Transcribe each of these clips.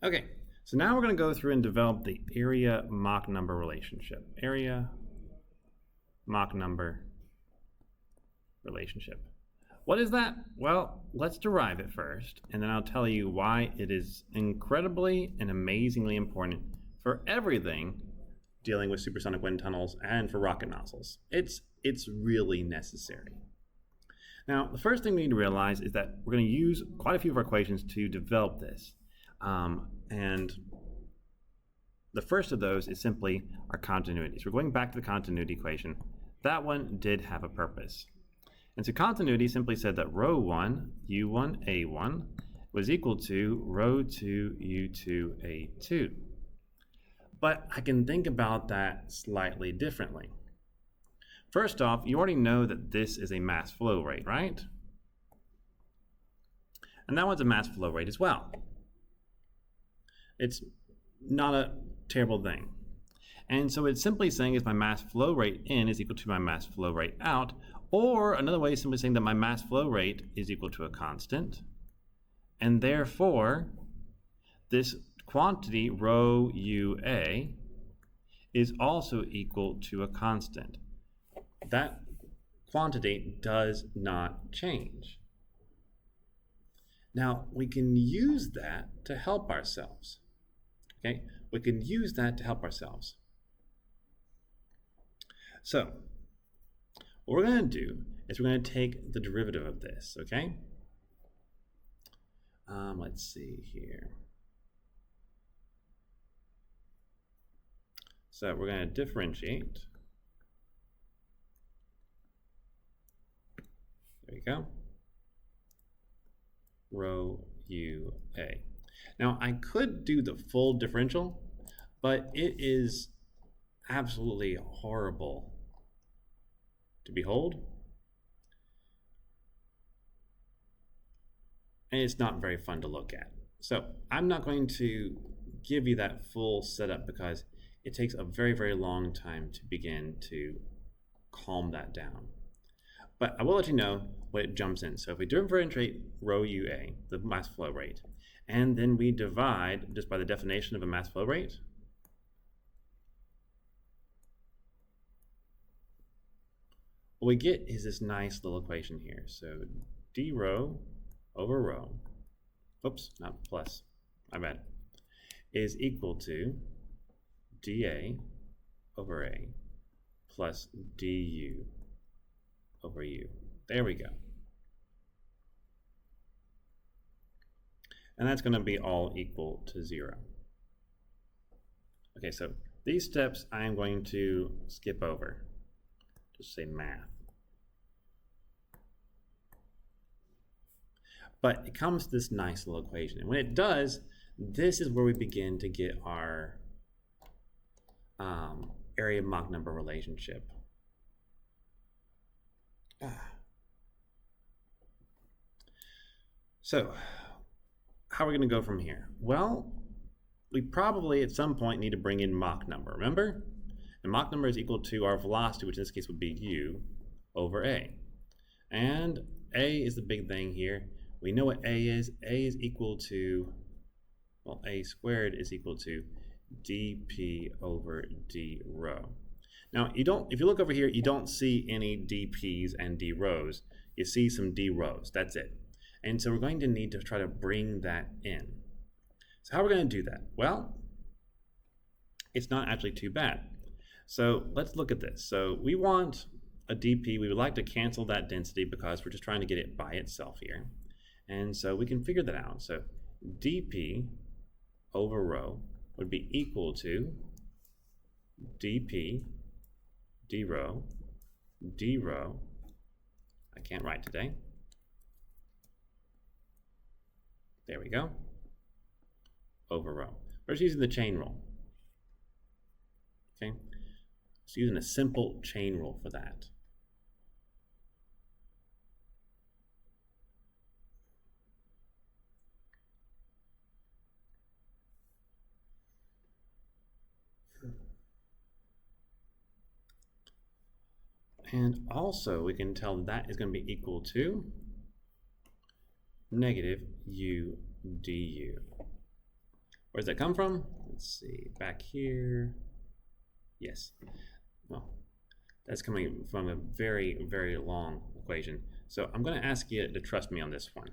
Okay, so now we're going to go through and develop the area-Mach number relationship. Area-Mach number relationship. What is that? Well, let's derive it first, and then I'll tell you why it is incredibly and amazingly important for everything dealing with supersonic wind tunnels and for rocket nozzles. It's really necessary. Now, the first thing we need to realize is that we're going to use quite a few of our equations to develop this. And the first of those is simply our continuities. We're going back to the continuity equation. That one did have a purpose. And so continuity simply said that rho 1, u1, a1 was equal to rho 2, u2, a2. But I can think about that slightly differently. First off, you already know that this is a mass flow rate, right? And that one's a mass flow rate as well. It's not a terrible thing. And so it's simply saying is my mass flow rate in is equal to my mass flow rate out, or another way is simply saying that my mass flow rate is equal to a constant, and therefore this quantity rho UA is also equal to a constant. That quantity does not change. Now we can use that to help ourselves. Okay, we can use that to help ourselves. So what we're going to do is we're going to take the derivative of this, okay? Let's see here. So we're going to differentiate. There you go. Rho UA. Now I could do the full differential, but it is absolutely horrible to behold. And it's not very fun to look at. So I'm not going to give you that full setup because it takes a very, very long time to begin to calm that down. But I will let you know when it jumps in. So if we differentiate rho UA, the mass flow rate, and then we divide just by the definition of a mass flow rate, what we get is this nice little equation here. So d rho over rho, oops, not plus, my bad, is equal to dA over A plus du over u. There we go. And that's going to be all equal to 0. Okay, so these steps I am going to skip over. Just say math. But it comes to this nice little equation. And when it does, this is where we begin to get our area-Mach number relationship. So, how are we going to go from here? Well, we probably at some point need to bring in Mach number, remember? And Mach number is equal to our velocity, which in this case would be u over a. And a is the big thing here. We know what a is. A is equal to, well, a squared is equal to dp over d rho. Now, if you look over here, you don't see any dp's and d rhos. You see some d rhos, that's it. And so we're going to need to try to bring that in. So how are we going to do that? Well, it's not actually too bad. So let's look at this. So we want a dp. We would like to cancel that density because we're just trying to get it by itself here. And so we can figure that out. So dp over rho would be equal to dp d rho, I can't write today. There we go, over rho. We're just using the chain rule. Okay, just using a simple chain rule for that. And also we can tell that is going to be equal to negative u du. Where does that come from? Let's see, back here. Yes. Well, that's coming from a very, very long equation. So I'm going to ask you to trust me on this one.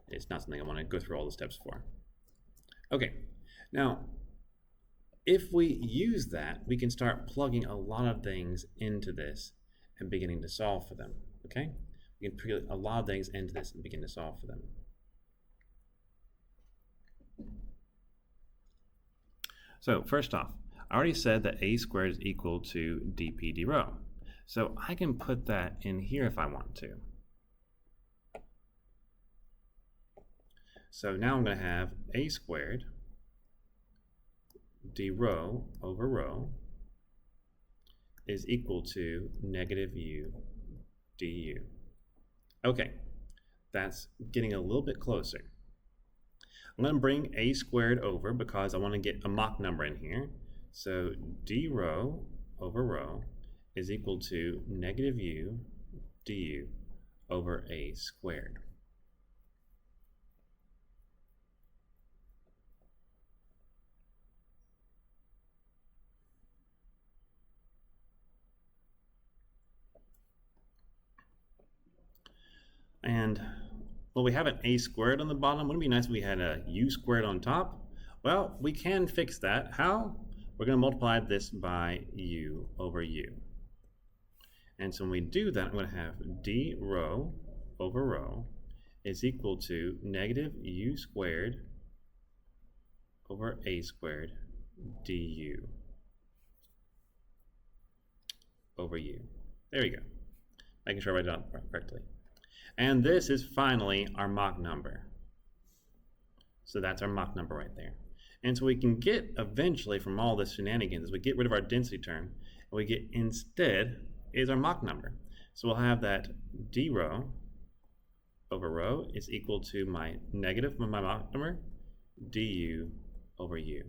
It's not something I want to go through all the steps for. Okay, now if we use that, we can start plugging a lot of things into this and beginning to solve for them. Okay, we can put a lot of things into this and begin to solve for them. So first off, I already said that a squared is equal to dp d rho. So I can put that in here if I want to. So now I'm going to have a squared d rho over rho is equal to negative u du. Okay, that's getting a little bit closer. I'm going to bring a squared over because I want to get a Mach number in here. So d rho over rho is equal to negative u du over a squared. And well, we have an a squared on the bottom. Wouldn't it be nice if we had a u squared on top? Well, we can fix that. How? We're going to multiply this by u over u. And so when we do that, I'm going to have d rho over rho is equal to negative u squared over a squared du over u. There we go. Making sure I write it down correctly. And this is finally our Mach number. So that's our Mach number right there. And so we can get eventually from all this shenanigans, we get rid of our density term, and we get instead is our Mach number. So we'll have that d rho over rho is equal to my negative of my Mach number, du over u.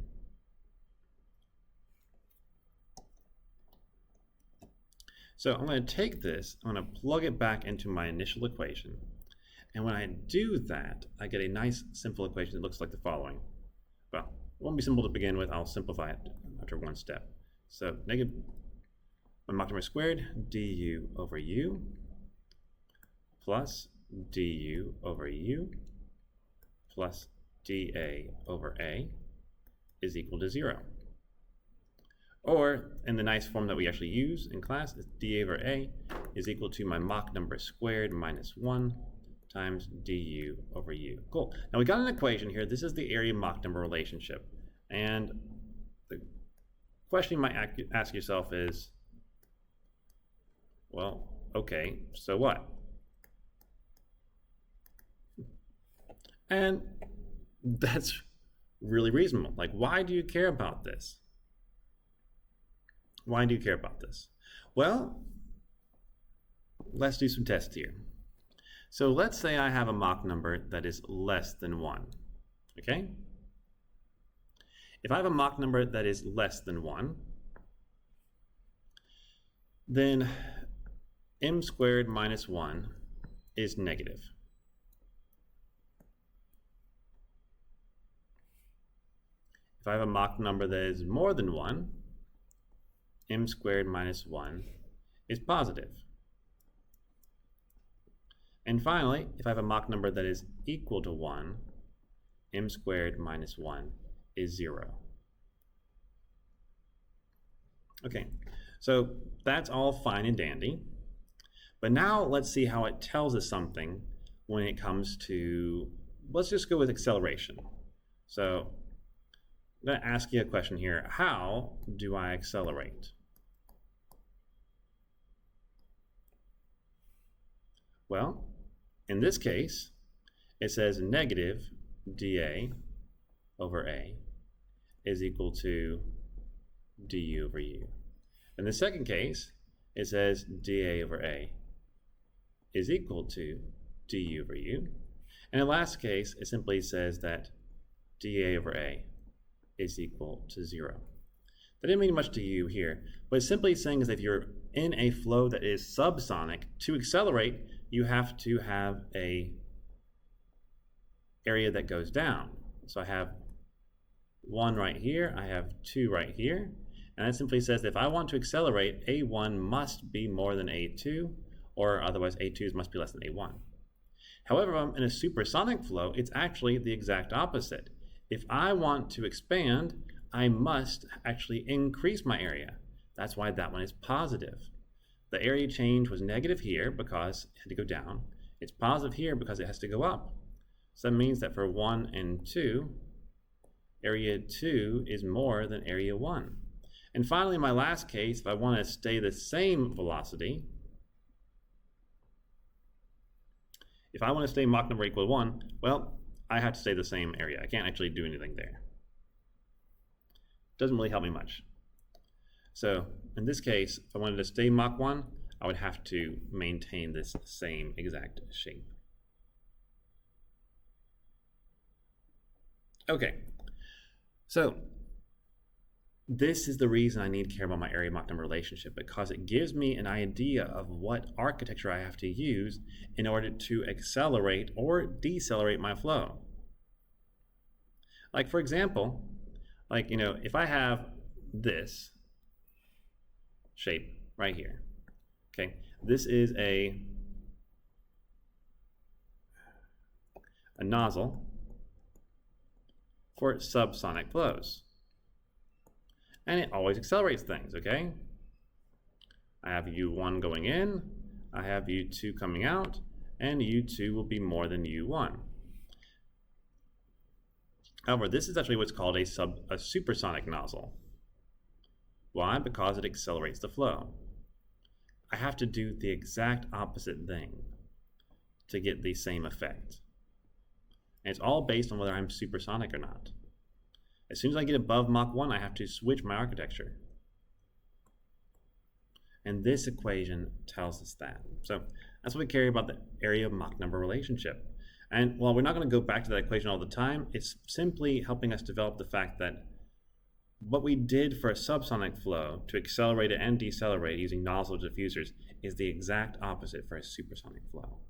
So I'm going to take this, I'm going to plug it back into my initial equation. And when I do that, I get a nice simple equation that looks like the following. Well, it won't be simple to begin with. I'll simplify it after one step. So negative my Mach number squared du over u plus du over u plus dA over A is equal to 0. Or, in the nice form that we actually use in class, is dA over A is equal to my Mach number squared minus 1 times du over u. Cool. Now we got an equation here. This is the area-Mach number relationship. And the question you might ask yourself is, well, okay, so what? And that's really reasonable. Like, why do you care about this? Why do you care about this? Well, let's do some tests here. So let's say I have a Mach number that is less than 1, okay? If I have a Mach number that is less than 1, then m squared minus 1 is negative. If I have a Mach number that is more than 1, m squared minus 1 is positive. And finally, if I have a Mach number that is equal to 1, m squared minus 1 is 0. Okay, so that's all fine and dandy. But now let's see how it tells us something when it comes to, let's just go with acceleration. So I'm going to ask you a question here. How do I accelerate? Well, in this case, it says negative dA over A is equal to du over u. In the second case, it says dA over A is equal to du over u. And in the last case, it simply says that dA over A is equal to 0. That didn't mean much to you here, but it's simply saying is if you're in a flow that is subsonic, to accelerate, you have to have a area that goes down. So I have 1 right here, I have 2 right here, and that simply says that if I want to accelerate, A1 must be more than A2, or otherwise A2 must be less than A1. However, if I'm in a supersonic flow, it's actually the exact opposite. If I want to expand, I must actually increase my area. That's why that one is positive. The area change was negative here because it had to go down. It's positive here because it has to go up. So that means that for 1 and 2, area 2 is more than area 1. And finally, my last case, if I want to stay the same velocity, if I want to stay Mach number equal to 1, well, I have to stay the same area. I can't actually do anything there. Doesn't really help me much. So in this case, if I wanted to stay Mach 1, I would have to maintain this same exact shape. Okay, so this is the reason I need to care about my area-Mach number relationship, because it gives me an idea of what architecture I have to use in order to accelerate or decelerate my flow. Like for example, if I have this shape right here, okay, this is a nozzle for subsonic flows. And it always accelerates things, okay? I have U1 going in, I have U2 coming out, and U2 will be more than U1. However, this is actually what's called a supersonic nozzle. Why? Because it accelerates the flow. I have to do the exact opposite thing to get the same effect. And it's all based on whether I'm supersonic or not. As soon as I get above Mach 1, I have to switch my architecture. And this equation tells us that. So that's what we care about the area-Mach number relationship. And while we're not going to go back to that equation all the time, it's simply helping us develop the fact that what we did for a subsonic flow to accelerate it and decelerate using nozzle diffusers is the exact opposite for a supersonic flow.